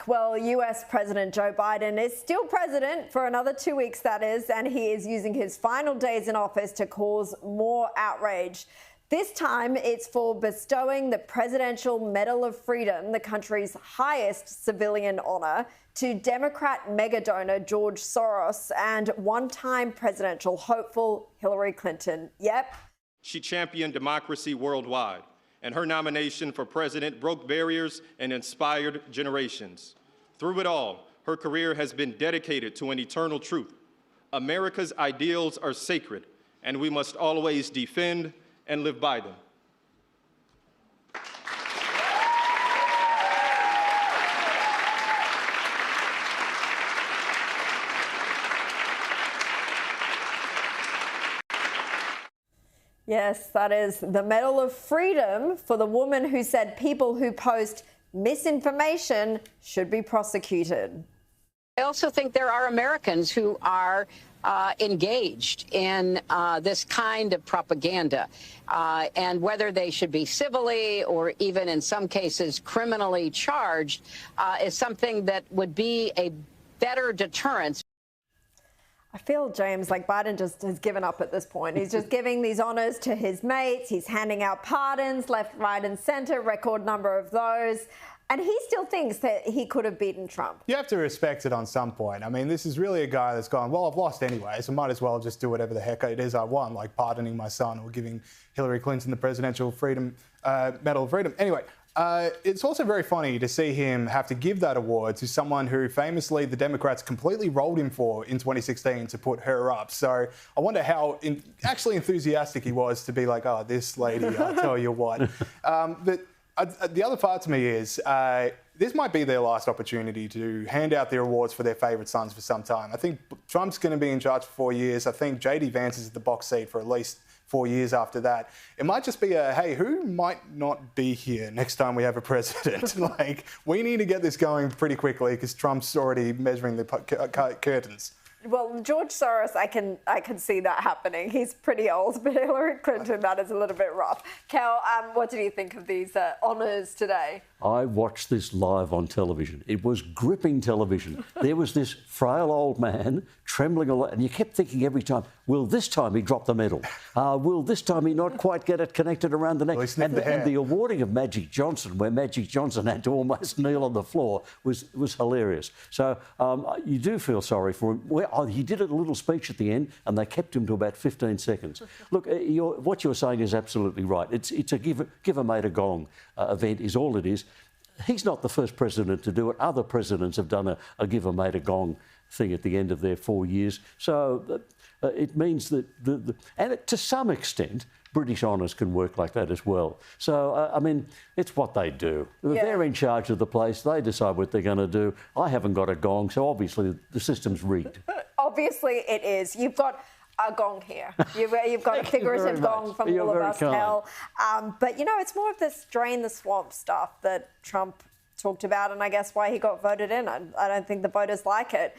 Well, US President Joe Biden is still president for another 2 weeks, that is, and he is using his final days in office to cause more outrage. This time, it's for bestowing the Presidential Medal of Freedom, the country's highest civilian honor, to Democrat megadonor George Soros and one-time presidential hopeful Hillary Clinton. Yep. She championed democracy worldwide, and her nomination for president broke barriers and inspired generations. Through it all, her career has been dedicated to an eternal truth. America's ideals are sacred, and we must always defend and live by them. Yes, that is the Medal of Freedom for the woman who said people who post misinformation should be prosecuted. I also think there are Americans who are engaged in this kind of propaganda, and whether they should be civilly or even in some cases criminally charged is something that would be a better deterrence. I feel, James, like Biden just has given up at this point. He's just giving these honours to his mates. He's handing out pardons left, right and centre, record number of those. And he still thinks that he could have beaten Trump. You have to respect it on some point. I mean, this is really a guy that's gone, well, I've lost anyway, so might as well just do whatever the heck it is I want, like pardoning my son or giving Hillary Clinton the Presidential Medal of Freedom. Anyway, it's also very funny to see him have to give that award to someone who famously the Democrats completely rolled him for in 2016 to put her up. So I wonder how actually enthusiastic he was to be like, oh, this lady, I'll tell you what. But the other part to me is this might be their last opportunity to hand out their awards for their favourite sons for some time. I think Trump's going to be in charge for 4 years. I think J.D. Vance is at the box seat for at least 4 years after that. It might just be a, hey, who might not be here next time we have a president? Like, we need to get this going pretty quickly because Trump's already measuring the curtains. Well, George Soros, I can see that happening. He's pretty old, but Hillary Clinton, that is a little bit rough. Kel, what did you think of these honours today? I watched this live on television. It was gripping television. There was this frail old man trembling a lot, and you kept thinking every time, will this time he drop the medal? Will this time he not quite get it connected around the neck? And the awarding of Magic Johnson, where Magic Johnson had to almost kneel on the floor, was hilarious. So you do feel sorry for him. He did a little speech at the end, and they kept him to about 15 seconds. Look, what you're saying is absolutely right. It's a give a mate a gong event is all it is. He's not the first president to do it. Other presidents have done a give a mate a gong thing at the end of their 4 years. So it means that, and to some extent, British honours can work like that as well. So, I mean, it's what they do. Yeah. They're in charge of the place. They decide what they're going to do. I haven't got a gong, so obviously the system's rigged. Obviously it is. You've got a gong here. You've got a figurative gong from all of us, Kel. But, you know, it's more of this drain the swamp stuff that Trump talked about, and I guess why he got voted in. I don't think the voters like it.